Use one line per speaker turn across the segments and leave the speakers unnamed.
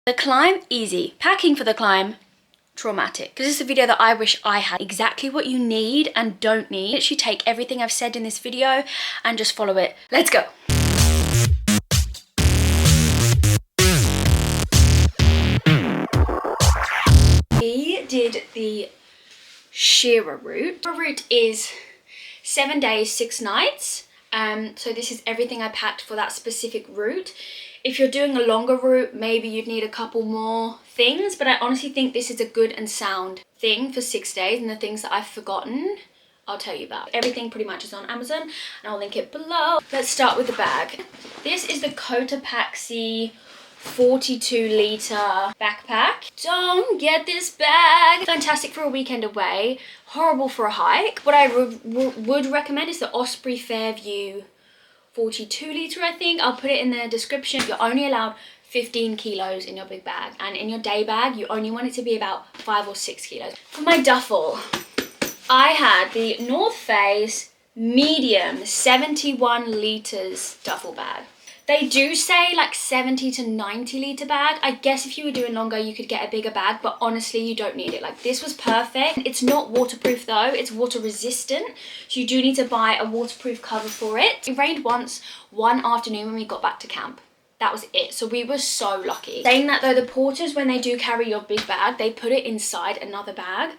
The climb, easy. Packing for the climb, traumatic. Because this is a video that I wish I had exactly what you need and don't need. Literally take everything I've said in this video and just follow it. Let's go. We did the Shearer route. The route is 7 days, 6 nights. So this is everything I packed for that specific route. If you're doing a longer route, maybe you'd need a couple more things, but I honestly think this is a good and sound thing for 6 days, and the things that I've forgotten, I'll tell you about. Everything pretty much is on Amazon, and I'll link it below. Let's start with the bag. This is the Cotopaxi 42 litre backpack. Don't get this bag. Fantastic for a weekend away, horrible for a hike. What I would recommend is the Osprey Fairview 42 litre, I think. I'll put it in the description. You're only allowed 15 kilos in your big bag, and in your day bag you only want it to be about 5 or 6 kilos. For my duffel, I had the North Face medium 71 litres duffel bag. They do say like 70 to 90 litre bag. I guess if you were doing longer you could get a bigger bag, but honestly you don't need it. Like, this was perfect. It's not waterproof though, it's water resistant, so you do need to buy a waterproof cover for it. It rained once one afternoon when we got back to camp. That was it, so we were so lucky. Saying that though, the porters, when they do carry your big bag, they put it inside another bag,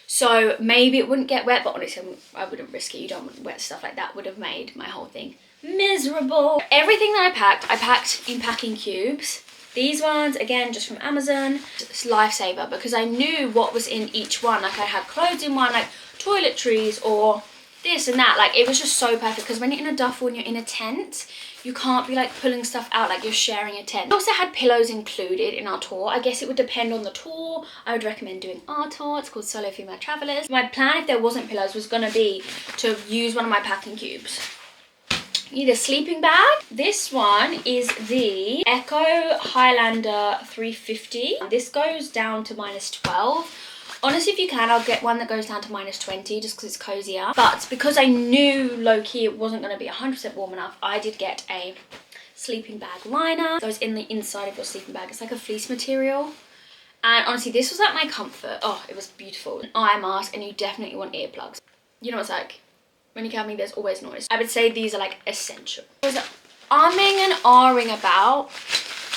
so maybe it wouldn't get wet, but honestly I wouldn't risk it. You don't want wet stuff like that. Would have made my whole thing miserable. Everything that I packed in packing cubes. These ones, again, just from Amazon. It's lifesaver because I knew what was in each one. Like, I had clothes in one, like toiletries or this and that. Like, it was just so perfect because when you're in a duffel and you're in a tent, you can't be like pulling stuff out like you're sharing a tent. We also had pillows included in our tour. I guess it would depend on the tour. I would recommend doing our tour. It's called Solo Female Travelers. My plan, if there wasn't pillows, was gonna be to use one of my packing cubes. Need a sleeping bag. This one is the Echo Highlander 350. This goes down to -12. Honestly, if you can, I'll get one that goes down to -20 just because it's cozier. But because I knew low-key it wasn't going to be 100% warm enough, I did get a sleeping bag liner. It goes in the inside of your sleeping bag. It's like a fleece material. And honestly, this was like my comfort. Oh, it was beautiful. An eye mask, and you definitely want earplugs. You know what it's like? When you're camping, there's always noise. I would say these are like essential. I was umming and ahhing about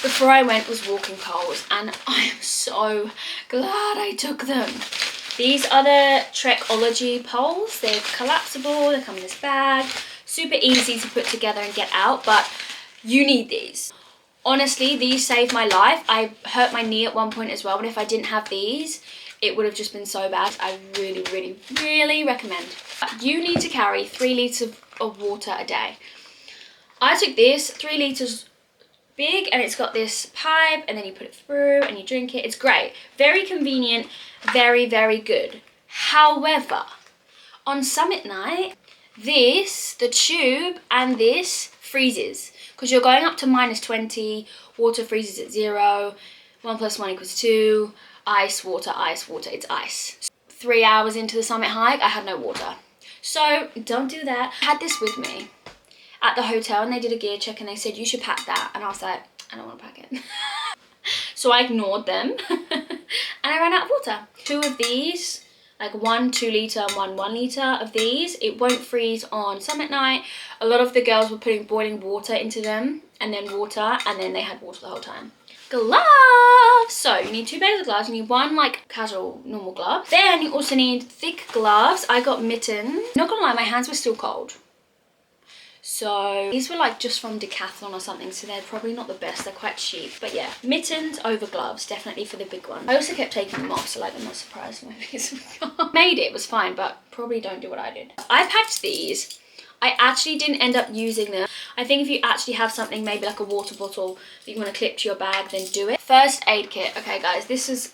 before I went was walking poles, and I am so glad I took them. These are the Trekology poles. They're collapsible, they come in this bag. Super easy to put together and get out, but you need these. Honestly, these saved my life. I hurt my knee at one point as well, and if I didn't have these, it would have just been so bad. I really, really, really recommend. You need to carry 3 litres of water a day. I took this, 3 litres big, and it's got this pipe, and then you put it through and you drink it. It's great. Very convenient, very, very good. However, on summit night, the tube and this freezes because you're going up to -20, water freezes at 0, 1 + 1 = 2, ice, water, it's ice. 3 hours into the summit hike, I had no water. So don't do that. I had this with me at the hotel, and they did a gear check and they said, you should pack that. And I was like, I don't want to pack it. So I ignored them and I ran out of water. 2 of these, like 1 2 litre and 1 1 litre of these, it won't freeze on summit night. A lot of the girls were putting boiling water into them and then water, and then they had water the whole time. Gloves! So you need 2 pairs of gloves. You need 1 like casual normal glove. Then you also need thick gloves. I got mittens. Not gonna lie, my hands were still cold. So these were like just from Decathlon or something, so they're probably not the best. They're quite cheap, but yeah, mittens over gloves, definitely for the big one. I also kept taking them off, so like I'm not surprised when I made it was fine, but probably don't do what I did. I packed these. I actually didn't end up using them. I think if you actually have something, maybe like a water bottle that you want to clip to your bag, then do it. First aid kit. Okay guys, this is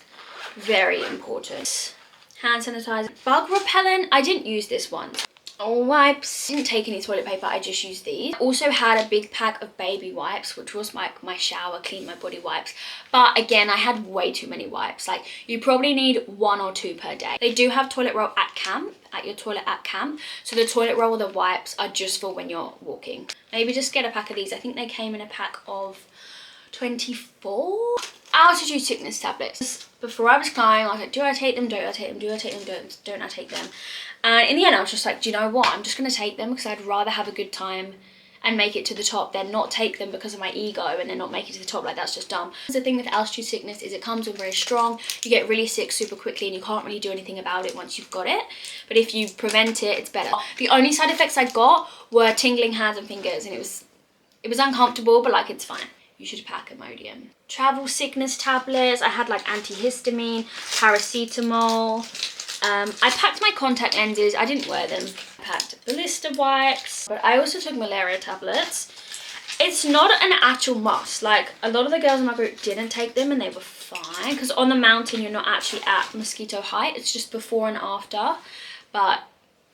very important. Hand sanitizer. Bug repellent. I didn't use this once. Wipes. Didn't take any toilet paper, I just used these. Also had a big pack of baby wipes, which was my shower, clean my body wipes. But again, I had way too many wipes. Like, you probably need 1 or 2 per day. They do have toilet roll at camp, at your toilet at camp. So the toilet roll or the wipes are just for when you're walking. Maybe just get a pack of these. I think they came in a pack of 24. altitude sickness tablets. Before I was flying, I was like, do I take them? Don't I take them? Do I take them? Don't I take them? And in the end, I was just like, do you know what? I'm just going to take them because I'd rather have a good time and make it to the top than not take them because of my ego and then not make it to the top. Like, that's just dumb. The thing with altitude sickness is it comes on very strong. You get really sick super quickly and you can't really do anything about it once you've got it. But if you prevent it, it's better. The only side effects I got were tingling hands and fingers, and it was uncomfortable, but like, it's fine. You should pack Imodium. Travel sickness tablets. I had like antihistamine, paracetamol. I packed my contact lenses. I didn't wear them. I packed blister wipes, but I also took malaria tablets. It's not an actual must. Like, a lot of the girls in my group didn't take them and they were fine, because on the mountain you're not actually at mosquito height. It's just before and after. But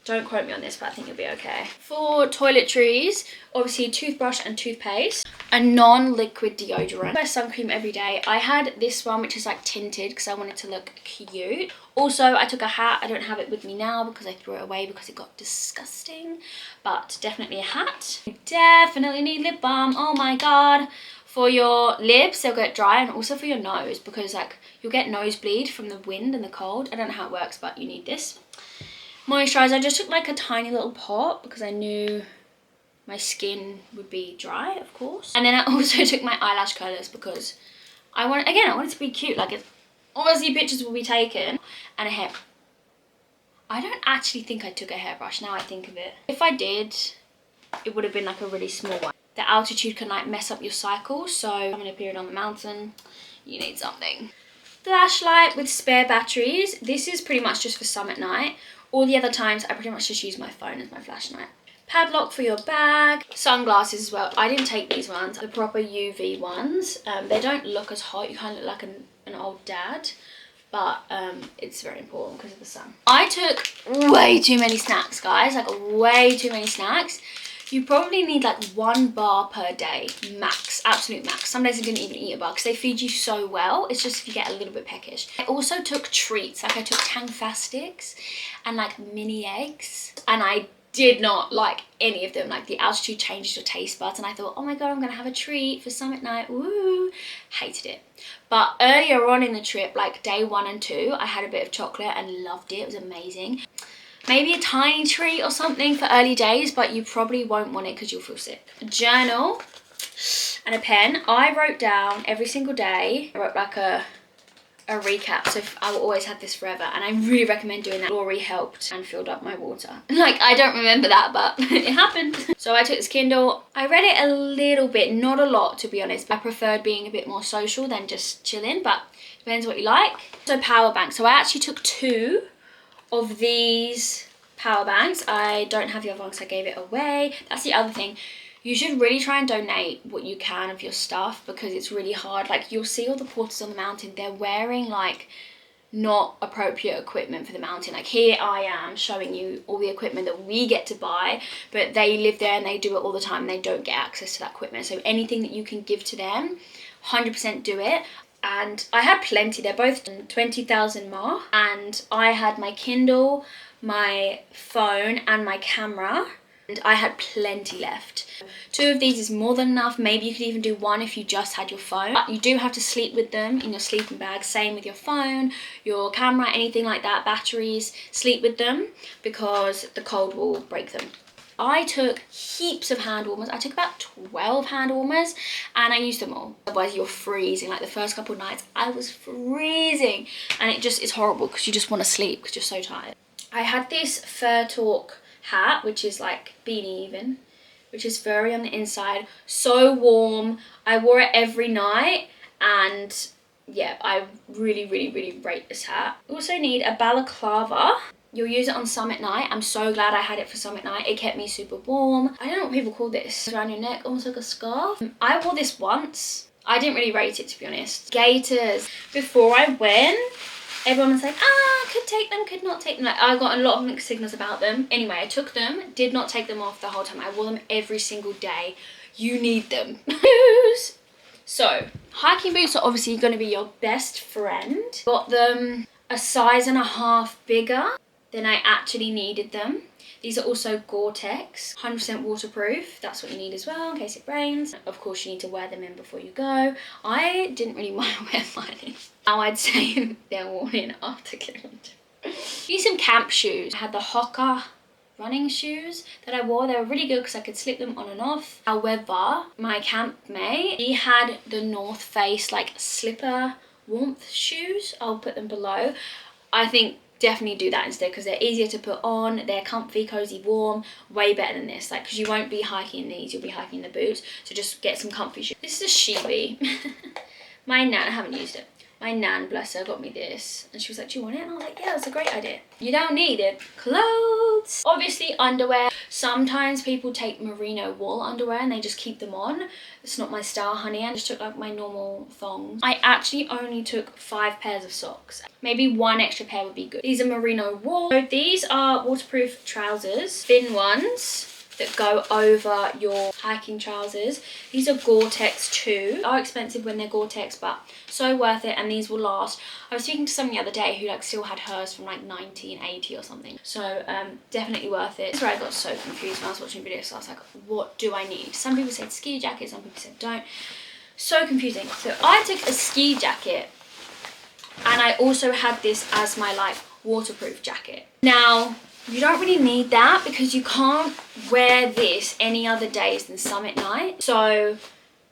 don't quote me on this, but I think you'll be okay. For toiletries, obviously toothbrush and toothpaste. A non-liquid deodorant. I wear sun cream every day. I had this one, which is like tinted because I wanted to look cute. Also, I took a hat. I don't have it with me now because I threw it away because it got disgusting. But definitely a hat. You definitely need lip balm. Oh my god. For your lips, they'll get dry, and also for your nose, because like you'll get nosebleed from the wind and the cold. I don't know how it works, but you need this. Moisturizer, I just took like a tiny little pot because I knew my skin would be dry, of course. And then I also took my eyelash curlers because I wanted to be cute. Like, obviously pictures will be taken. And a hair. I don't actually think I took a hairbrush now I think of it. If I did, it would have been like a really small one. The altitude can like mess up your cycle, so having a period on the mountain, you need something. Flashlight with spare batteries. This is pretty much just for summit night. All the other times I pretty much just use my phone as my flashlight. Padlock for your bag. Sunglasses as well. I didn't take these ones, the proper UV ones. They don't look as hot. You kind of look like an old dad. But it's very important because of the sun. I took way too many snacks, guys. Like, way too many snacks. You probably need like 1 bar per day, max, absolute max. Some days I didn't even eat a bar because they feed you so well. It's just if you get a little bit peckish. I also took treats. Like, I took Tang Fastics and like mini eggs. And I did not like any of them. Like, the altitude changes your taste buds, and I thought, oh my god, I'm gonna have a treat for summit night. Woo! Hated it. But earlier on in the trip, like day 1 and 2, I had a bit of chocolate and loved it. It was amazing. Maybe a tiny treat or something for early days, but you probably won't want it because you'll feel sick. A journal and a pen. I wrote down every single day. I wrote like a recap, so I will always have this forever, and I really recommend doing that. Lori helped and filled up my water. Like, I don't remember that, but it happened. So I took this Kindle. I read it a little bit, not a lot to be honest. I preferred being a bit more social than just chilling, but depends what you like. So power bank. So I actually took 2 of these power banks. I don't have the other one because I gave it away. That's the other thing. You should really try and donate what you can of your stuff because it's really hard. Like, you'll see all the porters on the mountain, they're wearing like not appropriate equipment for the mountain. Like, here I am showing you all the equipment that we get to buy, but they live there and they do it all the time and they don't get access to that equipment. So anything that you can give to them, 100% do it. And I had plenty. They're both 20,000 mAh, and I had my Kindle, my phone and my camera, and I had plenty left. 2 of these is more than enough. Maybe you could even do 1 if you just had your phone. But you do have to sleep with them in your sleeping bag. Same with your phone, your camera, anything like that, batteries. Sleep with them because the cold will break them. I took heaps of hand warmers. I took about 12 hand warmers and I used them all. Otherwise you're freezing. Like, the first couple of nights I was freezing, and it just is horrible because you just want to sleep because you're so tired. I had this Fur Talk hat, which is like beanie even, which is furry on the inside, so warm. I wore it every night, and yeah, I really rate this hat. Also need a balaclava. You'll use it on summit night. I'm so glad I had it for summit night. It kept me super warm. I don't know what people call this. Around your neck, almost like a scarf. I wore this once. I didn't really rate it, to be honest. Gaiters. Before I went, everyone was like, could take them, could not take them. Like, I got a lot of mixed signals about them. Anyway, I took them, did not take them off the whole time. I wore them every single day. You need them. So, hiking boots are obviously going to be your best friend. Got them a size and a half bigger. than I actually needed them. These are also Gore-Tex, 100% waterproof. That's what you need as well in case it rains. Of course, you need to wear them in before you go. I didn't really want to wear mine in. Now I'd say they're worn in after Kilimanjaro. These some camp shoes. I had the Hoka running shoes that I wore. They were really good because I could slip them on and off. However, my camp mate, he had the North Face like slipper warmth shoes. I'll put them below. I think definitely do that instead because they're easier to put on, they're comfy, cozy, warm, way better than this, like, because you won't be hiking in these, you'll be hiking in the boots, so just get some comfy shoes. This is a Shibi. My nan, I haven't used it. My nan, bless her, got me this and she was like, do you want it? And I was like, yeah, that's a great idea. You don't need it. Clothes. Obviously underwear. Sometimes people take merino wool underwear and they just keep them on. It's not my style, honey. I just took like my normal thongs. I actually only took 5 pairs of socks. Maybe 1 extra pair would be good. These are merino wool. So these are waterproof trousers, thin ones that go over your hiking trousers. These are Gore-Tex too. They are expensive when they're Gore-Tex, but so worth it, and these will last. I was speaking to someone the other day who like still had hers from like 1980 or something. So definitely worth it. That's where I got so confused when I was watching videos. So I was like, what do I need? Some people said ski jacket, some people said don't. So confusing. So I took a ski jacket and I also had this as my like waterproof jacket. Now, you don't really need that because you can't wear this any other days than summit night. So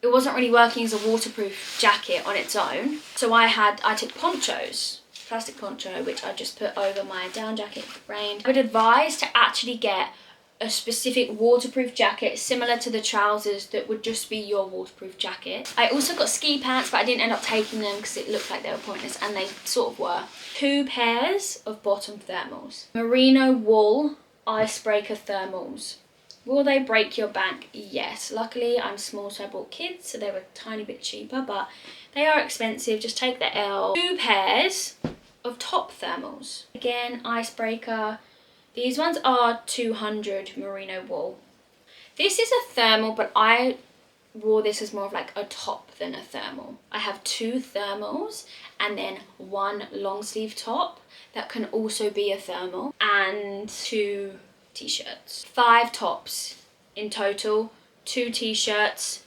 it wasn't really working as a waterproof jacket on its own. So I took ponchos, plastic poncho, which I just put over my down jacket if it rained. I would advise to actually get a specific waterproof jacket similar to the trousers that would just be your waterproof jacket. I also got ski pants, but I didn't end up taking them because it looked like they were pointless, and they sort of were. 2 pairs of bottom thermals. Merino wool icebreaker thermals. Will they break your bank? Yes. Luckily, I'm small, so I bought kids, so they were a tiny bit cheaper, but they are expensive. Just take the L. 2 pairs of top thermals. Again, icebreaker. These ones are 200 merino wool. This is a thermal, but I wore this as more of like a top than a thermal. I have 2 thermals and then 1 long sleeve top that can also be a thermal, and 2 t-shirts. 5 tops in total, 2 t-shirts,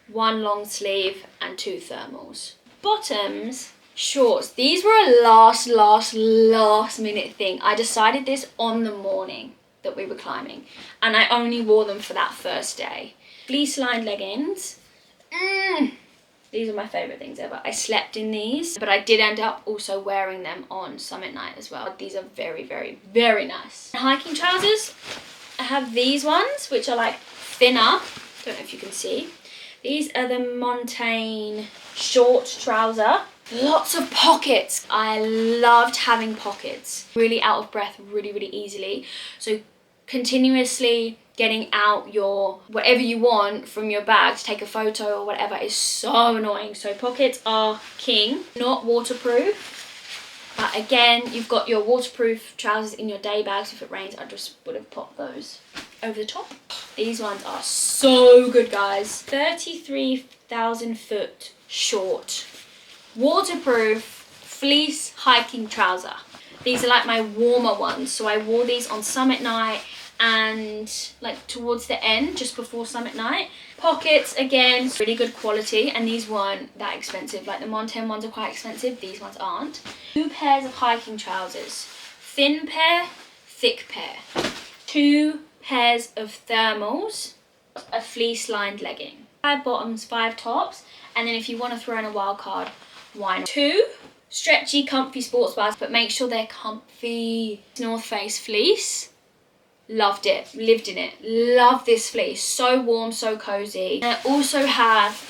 1 long sleeve and 2 thermals. Bottoms, shorts. These were a last minute thing. I decided this on the morning that we were climbing and I only wore them for that first day. Fleece lined leggings. These are my favorite things ever. I slept in these, but I did end up also wearing them on summit night as well. These are very, very, very nice. Hiking trousers, I have these ones, which are like thinner. Don't know if you can see. These are the Montane short trouser. Lots of pockets. I loved having pockets. Really out of breath really, really easily. So continuously getting out your whatever you want from your bag to take a photo or whatever is so annoying. So pockets are king. Not waterproof, but again, you've got your waterproof trousers in your day bag, so if it rains I just would have popped those over the top. These ones are so good, guys. 33,000 foot short waterproof fleece hiking trouser. These are like my warmer ones, so I wore these on summit night and like towards the end, just before summit night. Pockets, again, really good quality, and these weren't that expensive. Like the Montane ones are quite expensive, these ones aren't. 2 pairs of hiking trousers, thin pair, thick pair. 2 pairs of thermals, a fleece lined legging. 5 bottoms, 5 tops, and then if you want to throw in a wild card, why not? 2 stretchy, comfy sports bras, but make sure they're comfy. North Face fleece. Loved it, lived in it. Love this fleece, so warm, so cozy. And I also have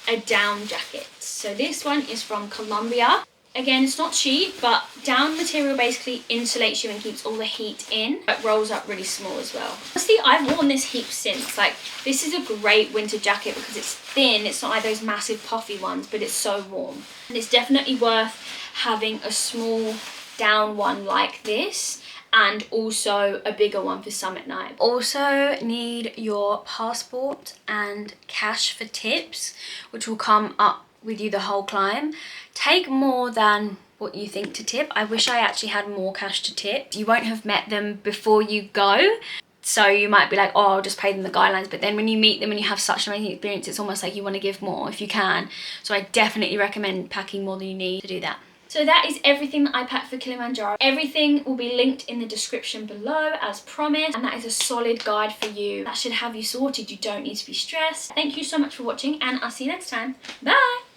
a down jacket. So this one is from Colombia. Again, it's not cheap, but down material basically insulates you and keeps all the heat in. It rolls up really small as well. Honestly, I've worn this heap since. Like, this is a great winter jacket because it's thin. It's not like those massive puffy ones, but it's so warm. And it's definitely worth having a small down one like this, and also a bigger one for summit night. Also need your passport and cash for tips, which will come up with you the whole climb. Take more than what you think to tip. I wish I actually had more cash to tip. You won't have met them before you go, so you might be like, oh, I'll just pay them the guidelines, but then when you meet them and you have such an amazing experience, it's almost like you want to give more if you can. So I definitely recommend packing more than you need to do that. So that is everything that I packed for Kilimanjaro. Everything will be linked in the description below as promised, and that is a solid guide for you. That should have you sorted. You don't need to be stressed. Thank you so much for watching, and I'll see you next time. Bye!